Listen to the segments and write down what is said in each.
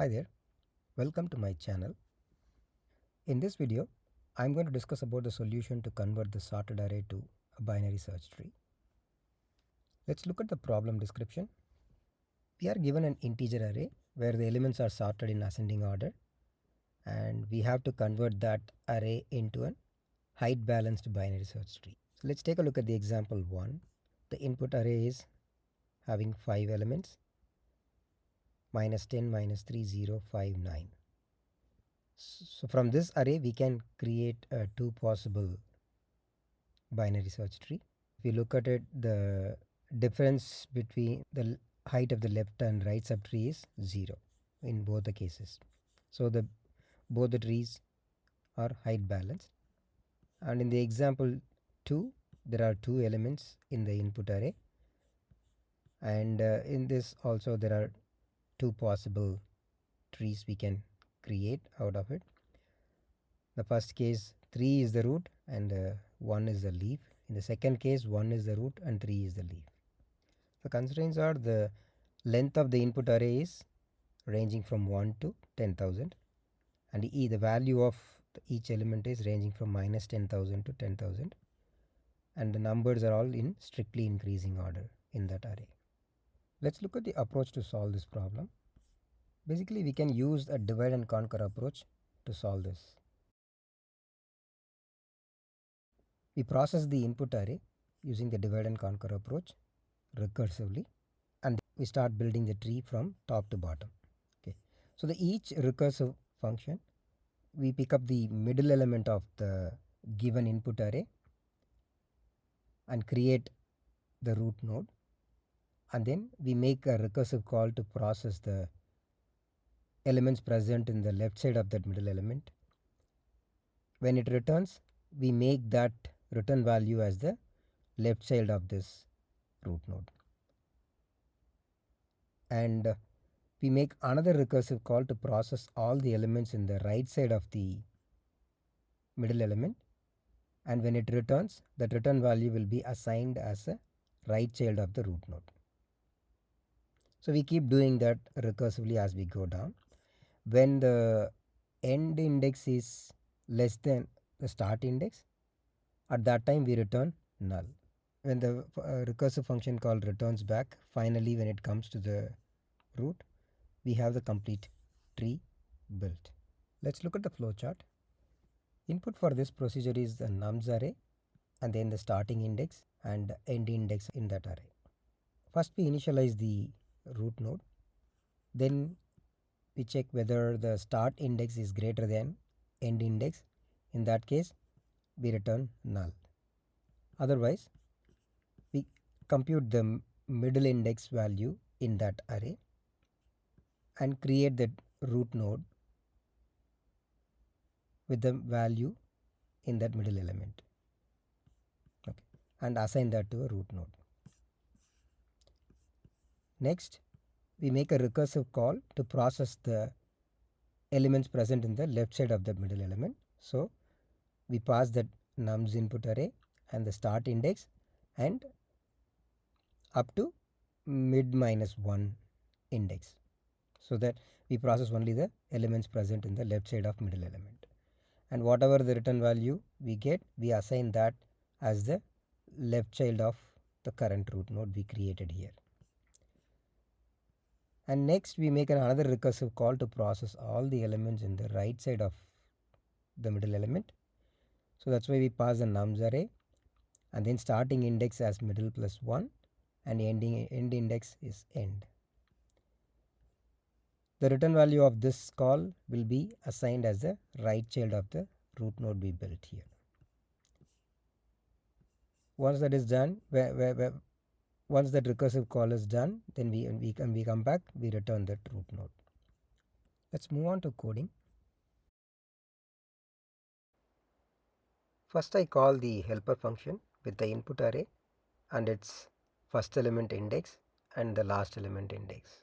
Hi there, welcome to my channel. In this video, I'm going to discuss about the solution to convert the sorted array to a binary search tree. Let's look at the problem description. We are given an integer array where the elements are sorted in ascending order, and we have to convert that array into a height balanced binary search tree. So let's take a look at the example 1. The input array is having 5 elements, -10, -3, 0, 5, 9. So from this array we can create two possible binary search tree. If you look at it, the difference between the height of the left and right subtree is 0 in both the cases. So both the trees are height balanced. And in the example 2, there are 2 elements in the input array, and in this also there are 2 possible trees we can create out of it. The first case 3 is the root and 1 is the leaf. In the second case 1 is the root and 3 is the leaf. The constraints are the length of the input array is ranging from 1 to 10,000, and the value of each element is ranging from -10,000 to 10,000, and the numbers are all in strictly increasing order in that array. Let's look at the approach to solve this problem. Basically, we can use a divide and conquer approach to solve this. We process the input array using the divide and conquer approach recursively, and we start building the tree from top to bottom. Okay, so each recursive function, we pick up the middle element of the given input array and create the root node, and then we make a recursive call to process the elements present in the left side of that middle element. When it returns, we make that return value as the left child of this root node, and we make another recursive call to process all the elements in the right side of the middle element, and when it returns, that return value will be assigned as a right child of the root node. So we keep doing that recursively as we go down. When the end index is less than the start index, at that time we return null. When the recursive function call returns back, finally when it comes to the root, we have the complete tree built. Let's look at the flowchart. Input for this procedure is the nums array, and then the starting index and end index in that array. First we initialize the root node, then we check whether the start index is greater than end index. In that case we return null. Otherwise we compute the middle index value in that array and create the root node with the value in that middle element, okay, and assign that to a root node. Next we make a recursive call to process the elements present in the left side of the middle element. So we pass that nums input array and the start index and up to mid -1 index, so that we process only the elements present in the left side of middle element, and whatever the return value we get, we assign that as the left child of the current root node we created here. And next we make another recursive call to process all the elements in the right side of the middle element. So that's why we pass the nums array and then starting index as middle +1 and end index is end. The return value of this call will be assigned as the right child of the root node we built here. Once that is done, once that recursive call is done, then we come back, we return that root node. Let's move on to coding. First I call the helper function with the input array and its first element index and the last element index.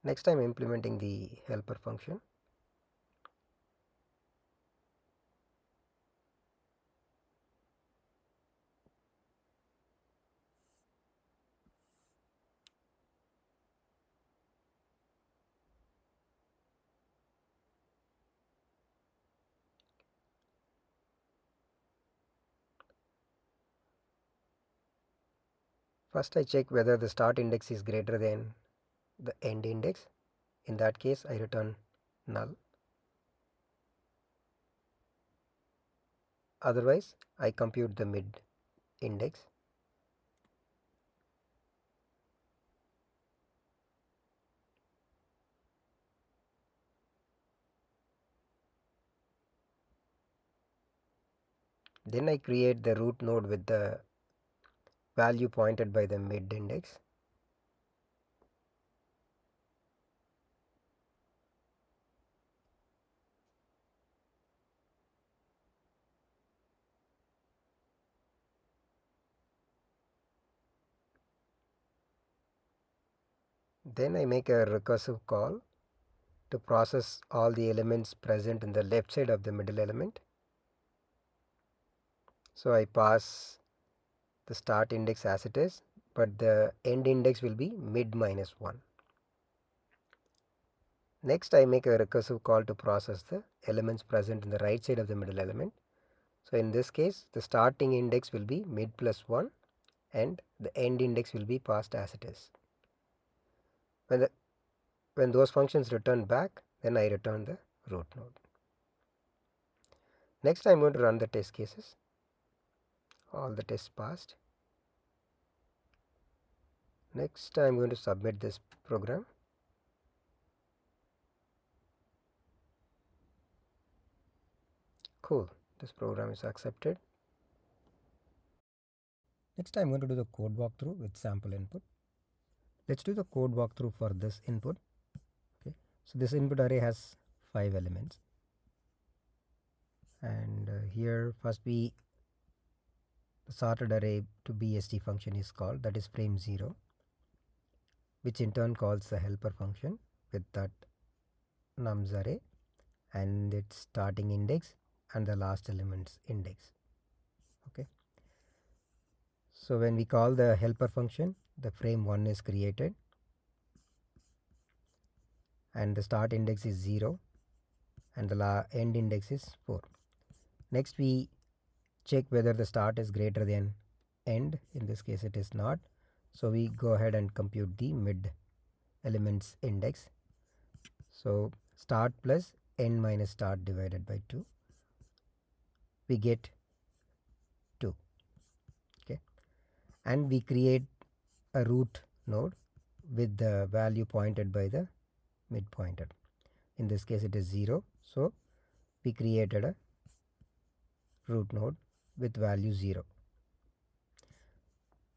Next I am implementing the helper function. First I check whether the start index is greater than the end index. In that case I return null. Otherwise I compute the mid index. Then I create the root node with the value pointed by the mid index. Then I make a recursive call to process all the elements present in the left side of the middle element. So I pass the start index as it is, but the end index will be mid minus 1. Next I make a recursive call to process the elements present in the right side of the middle element. So in this case the starting index will be mid plus 1 and the end index will be passed as it is. When those functions return back, then I return the root node. Next I am going to run the test cases. All the tests passed. Next I am going to submit this program. Cool, this program is accepted. Next I am going to do the code walkthrough with sample input. Let's do the code walkthrough for this input. Okay, so this input array has 5 elements, and here first the sorted array to BST function is called, that is frame 0, which in turn calls the helper function with that nums array and its starting index and the last element's index. Okay, so when we call the helper function, the frame 1 is created and the start index is 0 and the end index is 4. Next we check whether the start is greater than end. In this case it is not, so we go ahead and compute the mid elements index. So start plus end minus start divided by 2, we get 2. Okay, and we create a root node with the value pointed by the mid pointer. In this case it is 0, so we created a root node with value 0.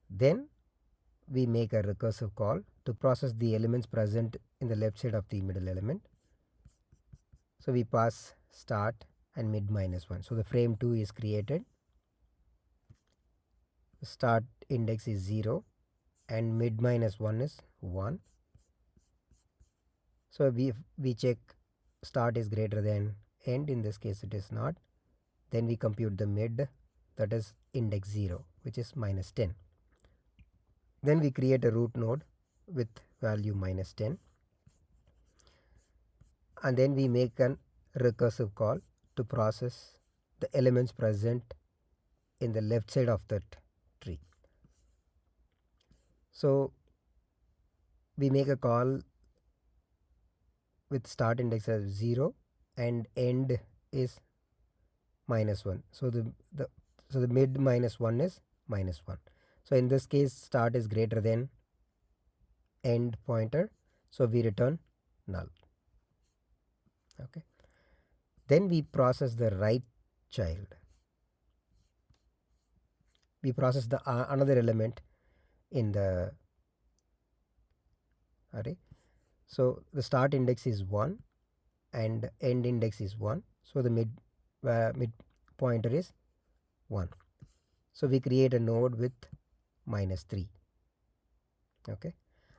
Then we make a recursive call to process the elements present in the left side of the middle element. So we pass start and mid minus 1. So the frame 2 is created, the start index is 0 and mid minus 1 is 1. So we check start is greater than end. In this case it is not. Then we compute the mid, that is index 0, which is minus 10. Then we create a root node with value minus 10, and then we make an recursive call to process the elements present in the left side of that tree. So we make a call with start index as 0 and end is minus 1. So the mid minus 1 is minus 1. So in this case start is greater than end pointer, so we return null. Okay, then we process the right child. We process the another element in the array. So the start index is 1 and end index is 1, so the mid pointer is 1. So we create a node with minus 3. Okay,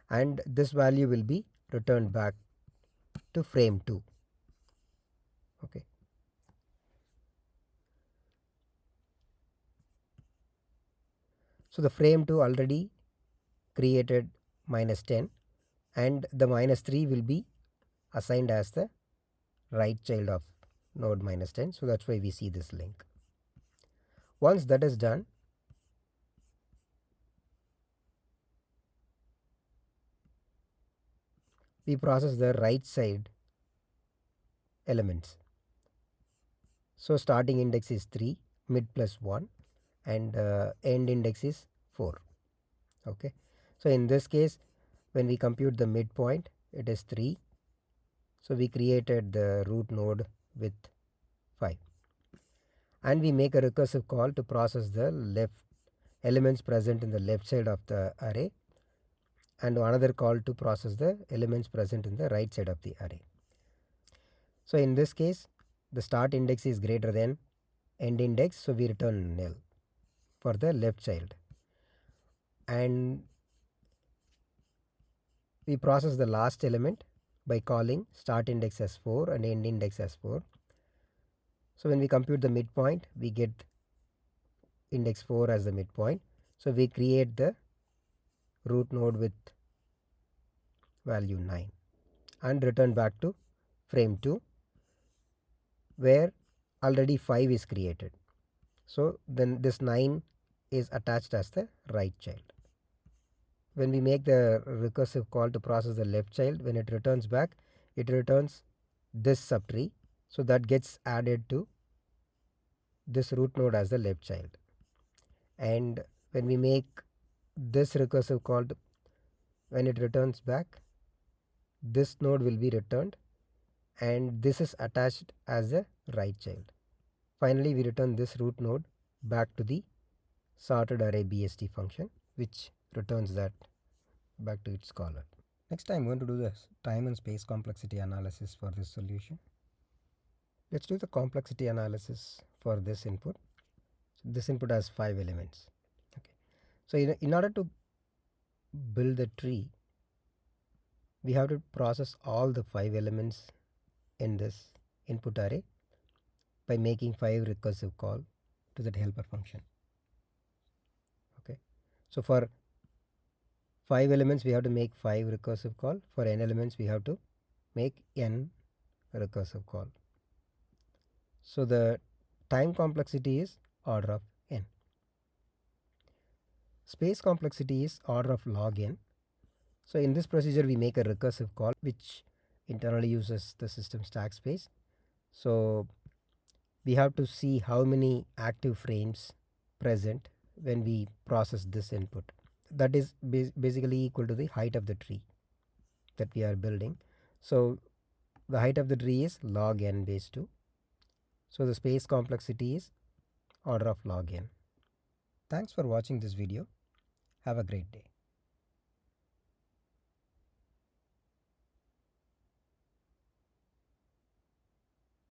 and this value will be returned back to frame 2. Okay, so the frame 2 already created minus 10 and the minus 3 will be assigned as the right child of node minus 10, so that's why we see this link. Once that is done, we process the right side elements. So starting index is 3, mid plus 1, and end index is 4. Okay. So in this case, when we compute the midpoint, it is 3. So we created the root node with 5. And we make a recursive call to process the left elements present in the left side of the array, and another call to process the elements present in the right side of the array. So in this case, the start index is greater than end index, so we return nil for the left child. And we process the last element by calling start index as 4 and end index as 4. So when we compute the midpoint, we get index 4 as the midpoint. So we create the root node with value 9 and return back to frame 2, where already 5 is created. So then this 9 is attached as the right child. When we make the recursive call to process the left child, when it returns back, it returns this subtree. So that gets added to this root node as the left child. And when we make this recursive call, when it returns back, this node will be returned and this is attached as a right child. Finally, we return this root node back to the sorted array BST function, which returns that back to its caller. Next, I'm going to do the time and space complexity analysis for this solution. Let's do the complexity analysis for this input. So this input has 5 elements. Okay. So in order to build the tree, we have to process all the 5 elements in this input array by making 5 recursive call to that helper function. Okay. So for 5 elements we have to make 5 recursive call. For n elements we have to make n recursive call. So the time complexity is order of n. Space complexity is order of log n. So in this procedure we make a recursive call which internally uses the system stack space. So we have to see how many active frames present when we process this input. That is basically equal to the height of the tree that we are building. So the height of the tree is log n base 2. So the space complexity is order of log n. Thanks for watching this video. Have a great day.